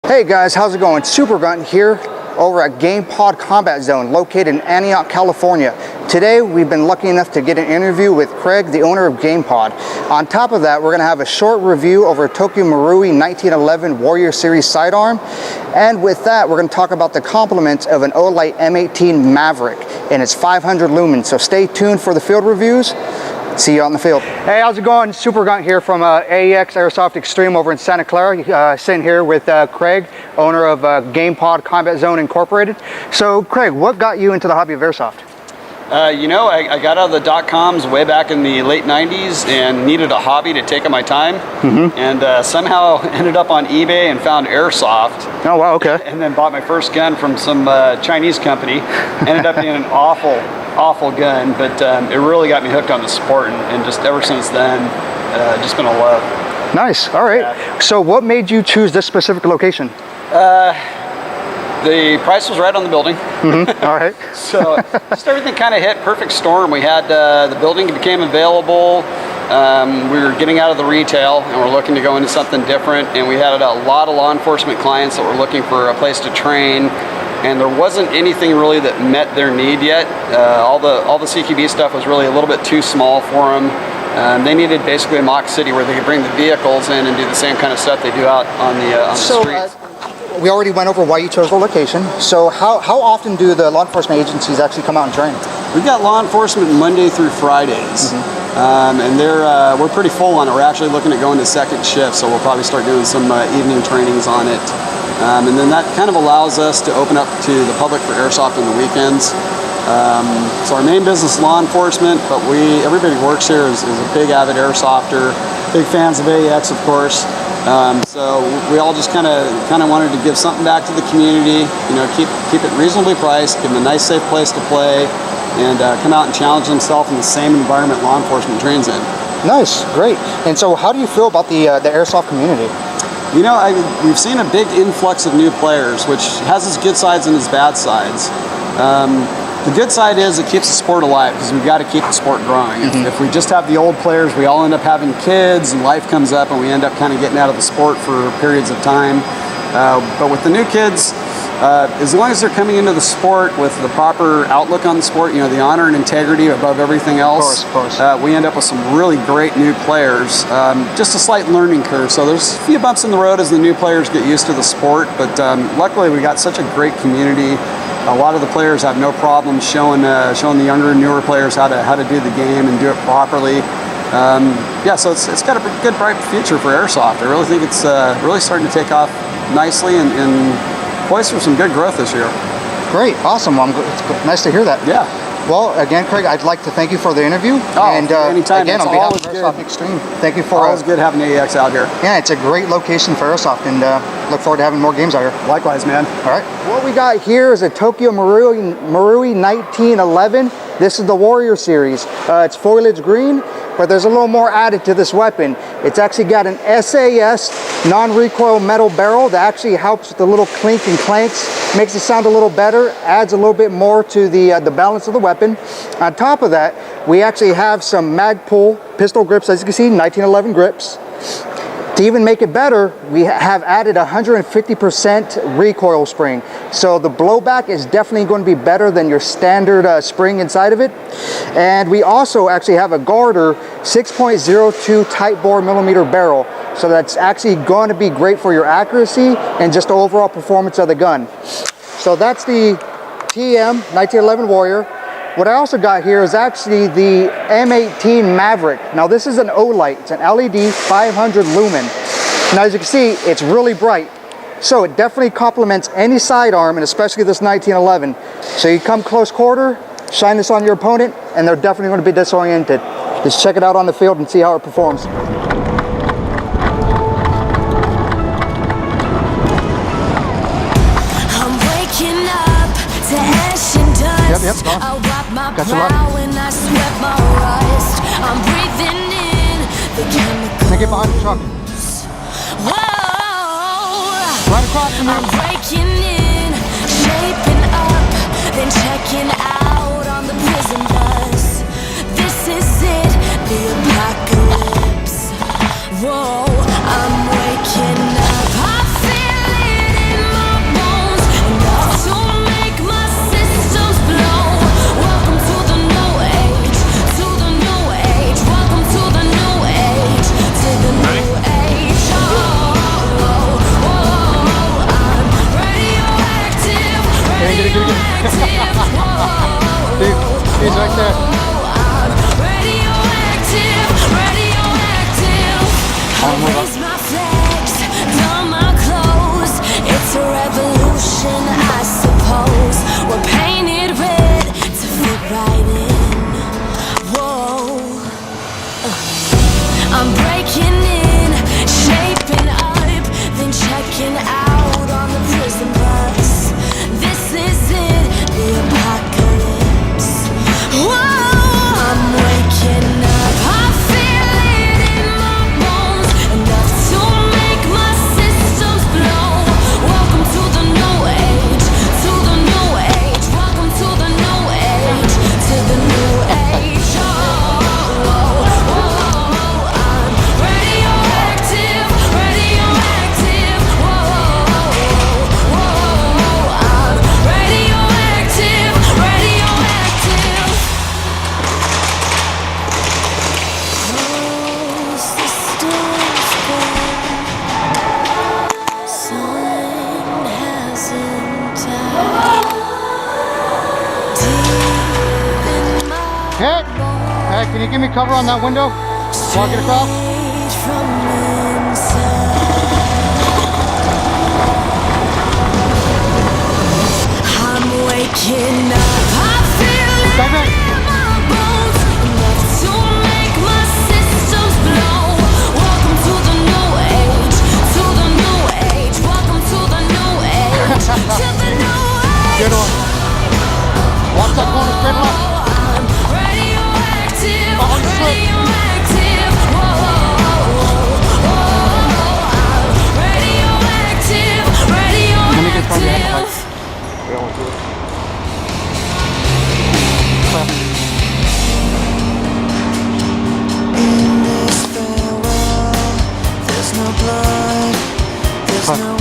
Hey guys, how's it going? Supagrunt here over at Gamepod Combat Zone located in Antioch, California. Today we've been lucky enough to get an interview with Craig, the owner of Gamepod. On top of that, we're going to have a short review over Tokyo Marui 1911 Warrior Series sidearm. And with that, we're going to talk about the compliments of an Olight M18 Maverick and its 500 lumens. So stay tuned for the field reviews. See you on the field. Hey, how's it going? Supagrunt here from AEX Airsoft Extreme over in Santa Clara. Sitting here with Craig, owner of Gamepod Combat Zone Incorporated. So, Craig, what got you into the hobby of airsoft? You know, I got out of the dot-coms way back in the late 90s and needed a hobby to take up my time. And somehow ended up on eBay and found Airsoft. Oh, wow, okay. And then bought my first gun from some Chinese company. Ended up being an awful gun, but it really got me hooked on the sport, and just ever since then, just been a love. Nice, all right. Yeah. So what made you choose this specific location? The price was right on the building. All right. So just everything kind of hit perfect storm. We had the building became available. We were getting out of the retail and we're looking to go into something different. And we had a lot of law enforcement clients that were looking for a place to train. And there wasn't anything really that met their need yet. All the CQB stuff was really a little bit too small for them. They needed basically a mock city where they could bring the vehicles in and do the same kind of stuff they do out on the streets. We already went over why you chose the location. So how often do the law enforcement agencies actually come out and train? We've got law enforcement Monday through Fridays. And we're pretty full on it. We're actually looking at going to second shift, so we'll probably start doing some evening trainings on it. And then that kind of allows us to open up to the public for airsoft on the weekends. So our main business is law enforcement, but everybody who works here is a big avid airsofter, big fans of AEX, of course. So we all just kind of wanted to give something back to the community, you know, keep it reasonably priced, give them a nice, safe place to play, and come out and challenge themselves in the same environment law enforcement trains in. Nice, great. And so how do you feel about the airsoft community? You know, we've seen a big influx of new players, which has its good sides and its bad sides. The good side is it keeps the sport alive because we've got to keep the sport growing. If we just have the old players, we all end up having kids and life comes up and we end up kind of getting out of the sport for periods of time. But with the new kids, as long as they're coming into the sport with the proper outlook on the sport, you know, the honor and integrity above everything else, of course. We end up with some really great new players. Just a slight learning curve. So there's a few bumps in the road as the new players get used to the sport, but luckily we got such a great community. A lot of the players have no problem showing the younger and newer players how to do the game and do it properly. Yeah, so it's got a good, bright future for airsoft. I really think it's really starting to take off nicely and poised for some good growth this year. Great, awesome. Well, it's nice to hear that. Yeah. Well, again, Craig, I'd like to thank you for the interview. Oh, and anytime. Again, on behalf of Airsoft Extreme, thank you for always good having AEX out here. Yeah, it's a great location for airsoft, and look forward to having more games out here. Likewise, man. All right. What we got here is a Tokyo Marui 1911. This is the Warrior Series. It's foliage green, but there's a little more added to this weapon. It's actually got an SAS non-recoil metal barrel that actually helps with the little clink and clanks, makes it sound a little better, adds a little bit more to the balance of the weapon. On top of that, we actually have some Magpul pistol grips, as you can see, 1911 grips. To even make it better, we have added 150% recoil spring. So the blowback is definitely going to be better than your standard spring inside of it. And we also actually have a Garter 6.02 tight bore millimeter barrel. So that's actually going to be great for your accuracy and just the overall performance of the gun. So that's the TM 1911 Warrior. What I also got here is actually the M18 Maverick. Now this is an Olight, it's an LED 500 lumen. Now as you can see, it's really bright. So it definitely complements any sidearm, and especially this 1911. So you come close quarter, shine this on your opponent, and they're definitely going to be disoriented. Just check it out on the field and see how it performs. Yep, got your I'm breathing in the chemicals. Now get behind the truck. Whoa. Right across from him. I'm breaking in, shaping up, then checking out on the prison bus. This is it, the apocalypse. Whoa, I'm waking up. I feel it Hit! Hey, can you give me cover on that window? Walk it across. I'm waking up, I feel it in my bones, enough to make my systems blow. Welcome to the new age, to the new age. Welcome to the new age, to the new age. Good one. Watch that corner straight left. I'm radioactive, Oh, you slip. radioactive. Whoa, I'm radioactive, Let me get from behind the radioactive. In this farewell, there's no blood, there's no